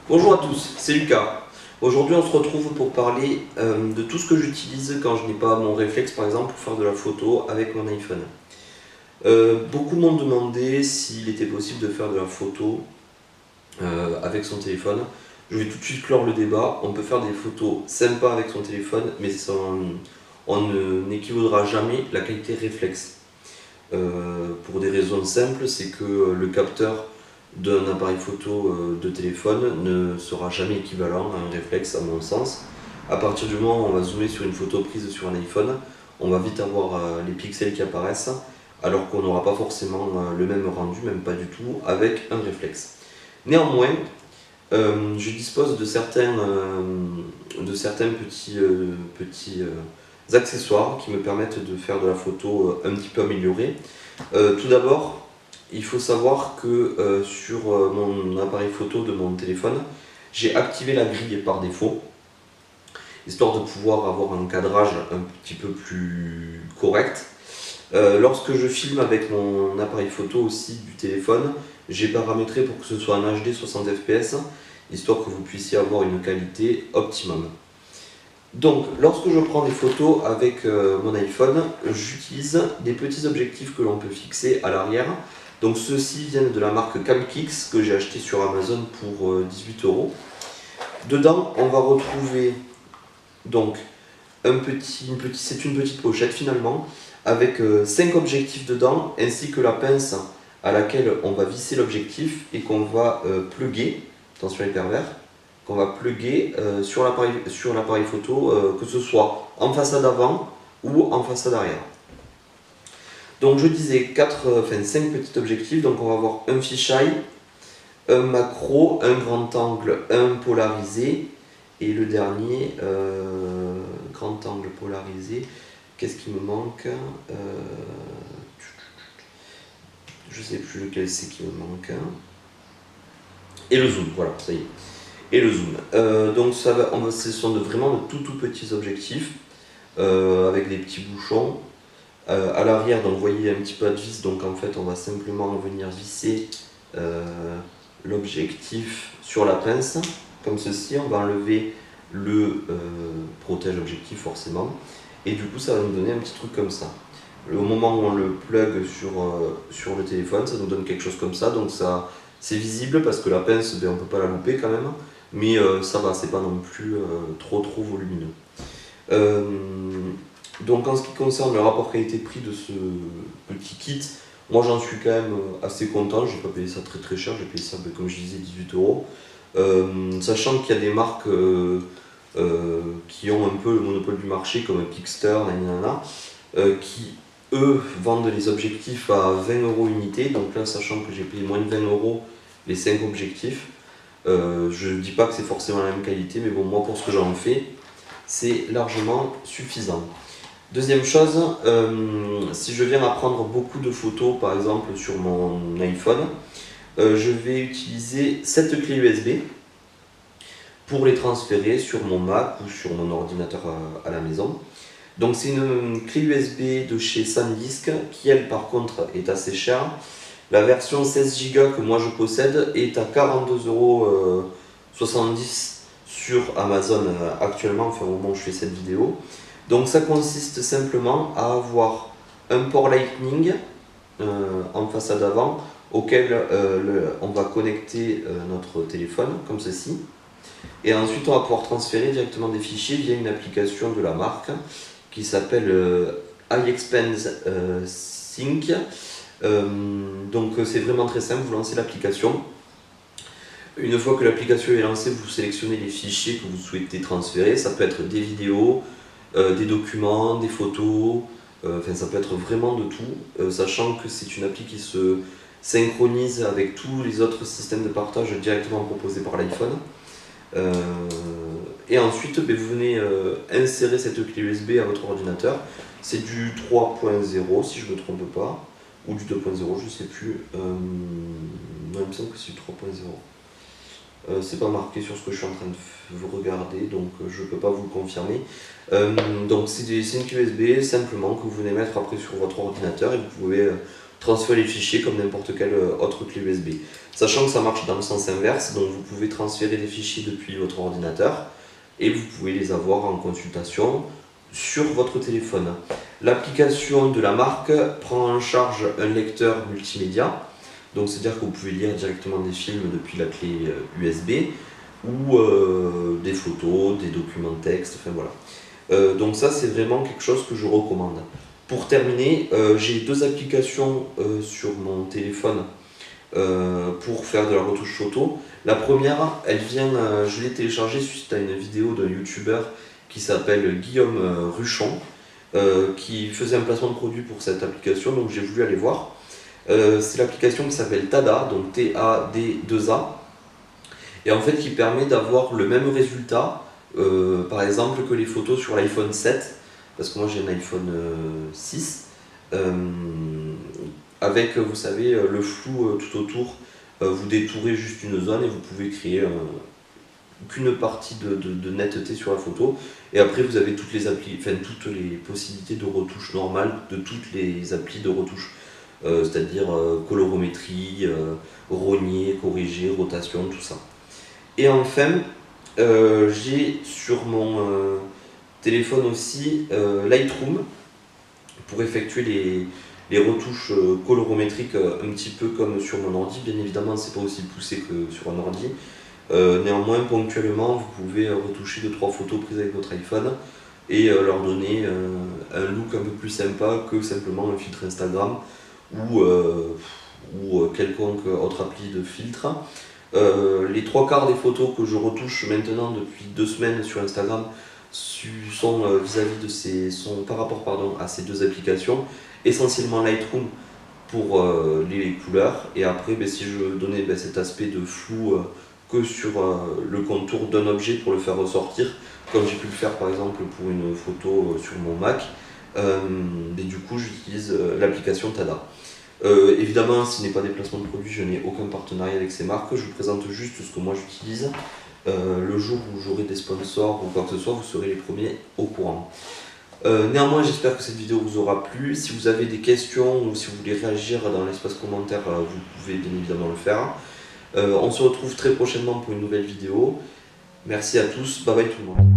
Bonjour à tous, c'est Lucas. Aujourd'hui on se retrouve pour parler de tout ce que j'utilise quand je n'ai pas mon réflexe par exemple pour faire de la photo avec mon iPhone. Beaucoup m'ont demandé s'il était possible de faire de la photo avec son téléphone. Je vais tout de suite clore le débat. On peut faire des photos sympas avec son téléphone, mais on n'équivaudra jamais la qualité réflexe. Pour des raisons simples, c'est que le capteur d'un appareil photo de téléphone ne sera jamais équivalent à un réflexe à mon sens. À partir du moment où on va zoomer sur une photo prise sur un iPhone, on va vite avoir les pixels qui apparaissent, alors qu'on n'aura pas forcément le même rendu, même pas du tout, avec un réflexe. Néanmoins, je dispose de certains petits accessoires qui me permettent de faire de la photo un petit peu améliorée. Tout d'abord, il faut savoir que sur mon appareil photo de mon téléphone, j'ai activé la grille par défaut, histoire de pouvoir avoir un cadrage un petit peu plus correct. Lorsque je filme avec mon appareil photo aussi du téléphone, j'ai paramétré pour que ce soit un HD 60 fps, histoire que vous puissiez avoir une qualité optimum. Donc, lorsque je prends des photos avec mon iPhone, j'utilise des petits objectifs que l'on peut fixer à l'arrière. Donc, ceux-ci viennent de la marque Camkix que j'ai acheté sur Amazon pour 18 €. Dedans, on va retrouver donc c'est une petite pochette finalement avec 5 objectifs dedans ainsi que la pince à laquelle on va visser l'objectif et qu'on va plugger, attention les pervers, qu'on va plugger sur l'appareil photo, que ce soit en façade avant ou en façade arrière. Donc je disais 5 petits objectifs, donc on va avoir un fisheye, un macro, un grand angle, un polarisé, et le dernier, grand angle polarisé, qu'est-ce qui me manque je sais plus lequel c'est qui me manque. Et le zoom, voilà, ça y est. Et le zoom. Donc ce sont vraiment de tout petits objectifs avec des petits bouchons. À l'arrière, donc vous voyez un petit peu de vis, donc en fait on va simplement venir visser l'objectif sur la pince, comme ceci. On va enlever le protège-objectif forcément, et du coup ça va nous donner un petit truc comme ça. Au moment où on le plug sur le téléphone, ça nous donne quelque chose comme ça, donc ça c'est visible parce que la pince, on ne peut pas la louper quand même, mais ça va, c'est pas non plus trop volumineux. Donc en ce qui concerne le rapport qualité-prix de ce petit kit, moi j'en suis quand même assez content, j'ai pas payé ça très cher, j'ai payé ça comme je disais 18 €. Sachant qu'il y a des marques qui ont un peu le monopole du marché comme Pixter, qui eux vendent les objectifs à 20 € unité, donc là sachant que j'ai payé moins de 20 € les 5 objectifs, je ne dis pas que c'est forcément la même qualité, mais bon, moi pour ce que j'en fais, c'est largement suffisant. Deuxième chose, si je viens à prendre beaucoup de photos par exemple sur mon iPhone, je vais utiliser cette clé USB pour les transférer sur mon Mac ou sur mon ordinateur à la maison. Donc c'est une clé USB de chez SanDisk qui elle par contre est assez chère. La version 16 Go que moi je possède est à 42,70 € sur Amazon actuellement, enfin au moment où je fais cette vidéo. Donc ça consiste simplement à avoir un port Lightning en façade avant auquel on va connecter notre téléphone comme ceci. Et ensuite on va pouvoir transférer directement des fichiers via une application de la marque qui s'appelle iXpand Sync. Donc c'est vraiment très simple, vous lancez l'application. Une fois que l'application est lancée, vous sélectionnez les fichiers que vous souhaitez transférer. Ça peut être des vidéos, des documents, des photos, ça peut être vraiment de tout, sachant que c'est une appli qui se synchronise avec tous les autres systèmes de partage directement proposés par l'iPhone. Et ensuite vous venez insérer cette clé USB à votre ordinateur. C'est du 3.0 si je ne me trompe pas, ou du 2.0, je ne sais plus. Non, il me semble que c'est du 3.0. C'est pas marqué sur ce que je suis en train de regarder, donc je ne peux pas vous le confirmer. Donc c'est une clé USB simplement que vous venez mettre après sur votre ordinateur et vous pouvez transférer les fichiers comme n'importe quelle autre clé USB. Sachant que ça marche dans le sens inverse, donc vous pouvez transférer des fichiers depuis votre ordinateur et vous pouvez les avoir en consultation sur votre téléphone. L'application de la marque prend en charge un lecteur multimédia, donc c'est-à-dire que vous pouvez lire directement des films depuis la clé USB ou des photos, des documents texte, enfin voilà. Donc ça c'est vraiment quelque chose que je recommande. Pour terminer, j'ai deux applications sur mon téléphone pour faire de la retouche photo. La première, je l'ai téléchargée suite à une vidéo d'un youtubeur qui s'appelle Guillaume Ruchon, qui faisait un placement de produit pour cette application, donc j'ai voulu aller voir. C'est l'application qui s'appelle Tada, donc T-A-D-2-A, et en fait qui permet d'avoir le même résultat, par exemple que les photos sur l'iPhone 7, parce que moi j'ai un iPhone 6, avec, vous savez, le flou tout autour. Vous détourez juste une zone et vous pouvez créer qu'une partie de netteté sur la photo, et après vous avez toutes les possibilités de retouche normales de toutes les applis de retouche, c'est-à-dire colorométrie, rogner, corriger, rotation, tout ça. Et enfin, j'ai sur mon téléphone aussi Lightroom pour effectuer les retouches colorométriques un petit peu comme sur mon ordi. Bien évidemment, c'est pas aussi poussé que sur un ordi. Néanmoins, ponctuellement, vous pouvez retoucher 2-3 photos prises avec votre iPhone et leur donner un look un peu plus sympa que simplement un filtre Instagram ou quelconque autre appli de filtre. Les 3/4 des photos que je retouche maintenant depuis 2 semaines sur Instagram sont par rapport à ces deux applications, essentiellement Lightroom pour les couleurs, et après si je veux donner cet aspect de flou que sur le contour d'un objet pour le faire ressortir, comme j'ai pu le faire par exemple pour une photo sur mon Mac, du coup j'utilise l'application Tada. Évidemment, ce n'est pas des placements de produits, je n'ai aucun partenariat avec ces marques, je vous présente juste ce que moi j'utilise. Le jour où j'aurai des sponsors ou quoi que ce soit, vous serez les premiers au courant. Néanmoins, j'espère que cette vidéo vous aura plu. Si vous avez des questions ou si vous voulez réagir dans l'espace commentaire, vous pouvez bien évidemment le faire. On se retrouve très prochainement pour une nouvelle vidéo. Merci à tous, bye bye tout le monde.